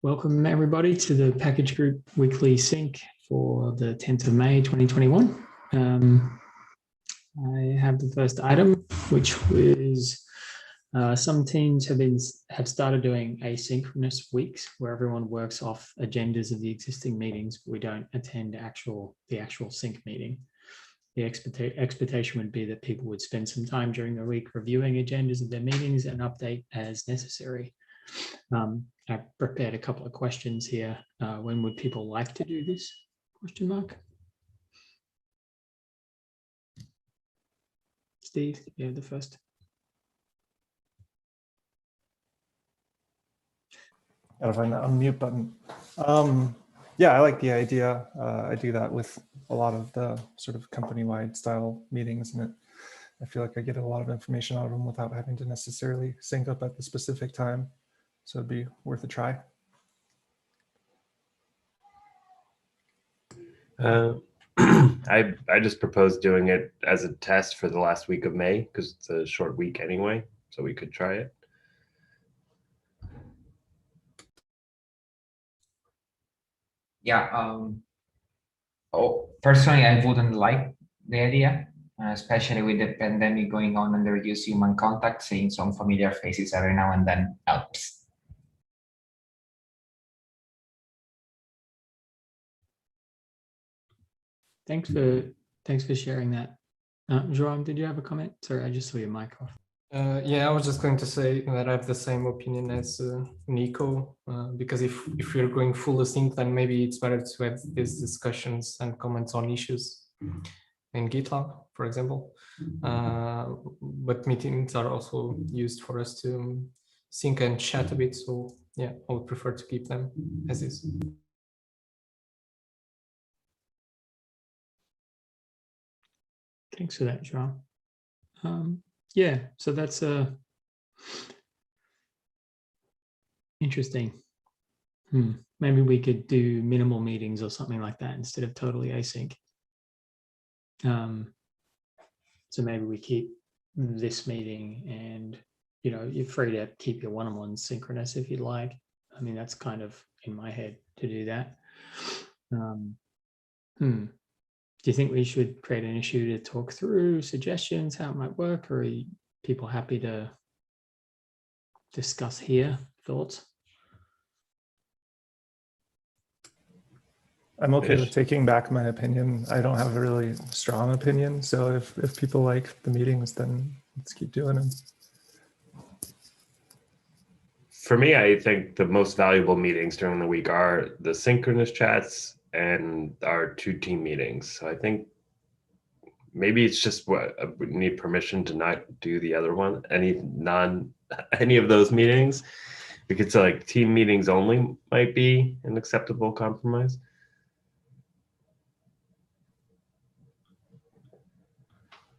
Welcome everybody to the Package Group Weekly Sync for the 10th of May 2021. I have the first item, which is some teams have started doing asynchronous weeks where everyone works off agendas of the existing meetings, but we don't attend the actual sync meeting. The expectation would be that people would spend some time during the week reviewing agendas of their meetings and update as necessary. I've prepared a couple of questions here. When would people like to do this? Question mark. Steve, you have the first. Gotta find the unmute button. Yeah, I like the idea. I do that with a lot of the sort of company-wide style meetings, and I feel like I get a lot of information out of them without having to necessarily sync up at the specific time. So it'd be worth a try. I just proposed doing it as a test for the last week of May because it's a short week anyway, so we could try it. Yeah. Personally, I wouldn't like the idea, especially with the pandemic going on and the reduced human contact. Seeing some familiar faces every now and then helps. Thanks for sharing that. João, did you have a comment? Sorry, I just saw your mic off. Yeah, I was just going to say that I have the same opinion as Nico, because if we're going full async, then maybe it's better to have these discussions and comments on issues in GitLab, for example. But meetings are also used for us to sync and chat a bit. So yeah, I would prefer to keep them as is. Thanks for that, João. Yeah, so that's interesting. Maybe we could do minimal meetings or something like that instead of totally async. So maybe we keep this meeting, and you're free to keep your one-on-ones synchronous if you'd like. I mean, that's kind of in my head to do that. Do you think we should create an issue to talk through suggestions, how it might work, or are people happy to discuss here? Thoughts? I'm okay with taking back my opinion. I don't have a really strong opinion. So if people like the meetings, then let's keep doing them. For me, I think the most valuable meetings during the week are the synchronous chats and our 2 team meetings. So I think maybe it's just we need permission to not do the other one, any of those meetings. We could say like team meetings only might be an acceptable compromise.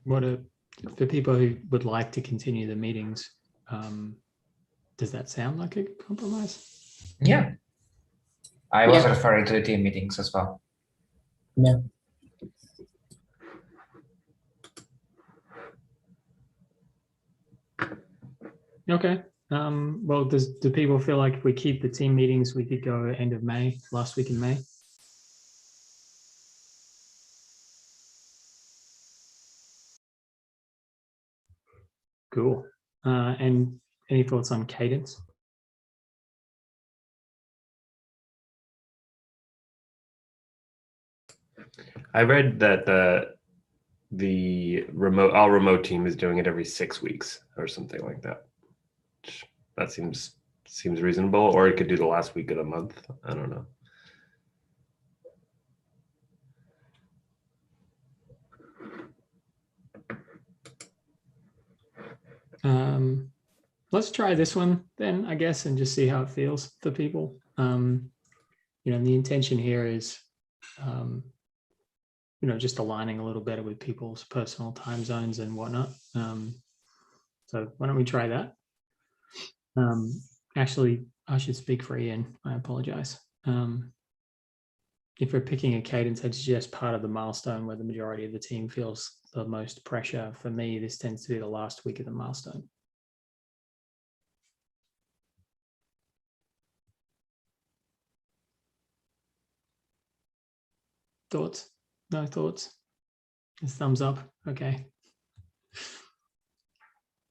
For people who would like to continue the meetings, does that sound like a compromise? Yeah. I was referring to the team meetings as well. Yeah. Okay. Well, do people feel like if we keep the team meetings, we could go end of May, last week in May? Cool. And any thoughts on cadence? I read that the remote team is doing it every 6 weeks or something like that. That seems reasonable, or it could do the last week of the month. I don't know. Let's try this one then, I guess, and just see how it feels for people. The intention here is just aligning a little better with people's personal time zones and whatnot. So why don't we try that? Actually, I should speak for Ian. I apologize. If we're picking a cadence, I'd suggest part of the milestone where the majority of the team feels the most pressure. For me, this tends to be the last week of the milestone. Thoughts? No thoughts? Just thumbs up. Okay.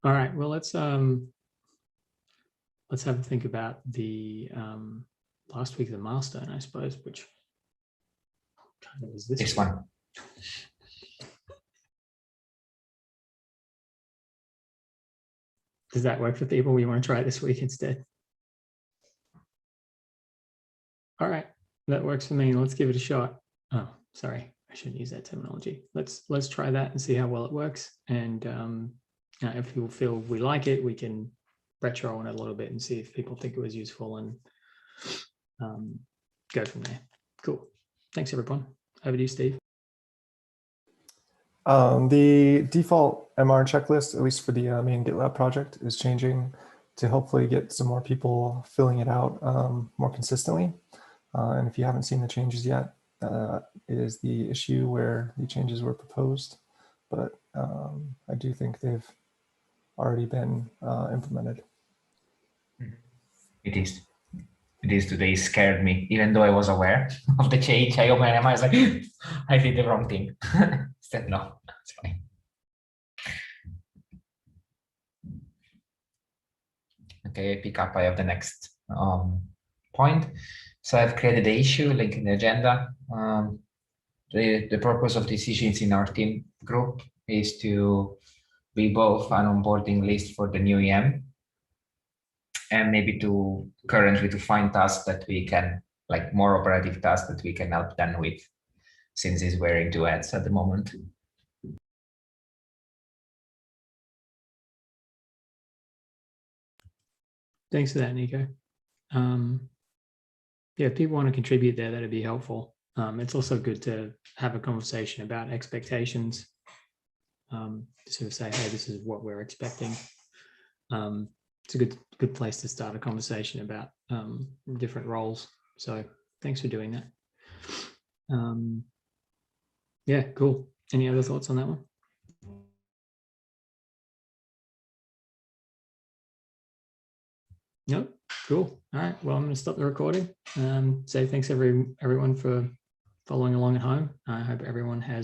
All right. Well, let's have a think about the last week of the milestone, I suppose, which kind of is this This week. one. Does that work for people? We want to try it this week instead. All right, that works for me. Let's give it a shot. Oh, sorry, I shouldn't use that terminology. Let's try that and see how well it works. And if people feel we like it, we can retro on it a little bit and see if people think it was useful and go from there. Cool. Thanks, everyone. Over to you, Steve. The default MR checklist, at least for the main GitLab project, is changing to hopefully get some more people filling it out more consistently. And if you haven't seen the changes yet, it is the issue where the changes were proposed, but I do think they've already been implemented. It is. It is today scared me, even though I was aware of the change. I opened my eyes like I did the wrong thing. Instead, no, it's fine. Okay, pick up. I have the next point. So I've created the issue, link in the agenda. The purpose of this issue in our team group is to be both an onboarding list for the new EM and maybe to currently to find tasks that we can, like more operative tasks that we can help them with, since he's wearing two hats at the moment. Thanks for that, Nico. Yeah, if people want to contribute there, that'd be helpful. It's also good to have a conversation about expectations. To sort of say, hey, this is what we're expecting. It's a good place to start a conversation about different roles. So thanks for doing that. Yeah, cool. Any other thoughts on that one? Nope. Cool. All right. Well, I'm going to stop the recording. Say thanks everyone for following along at home. I hope everyone has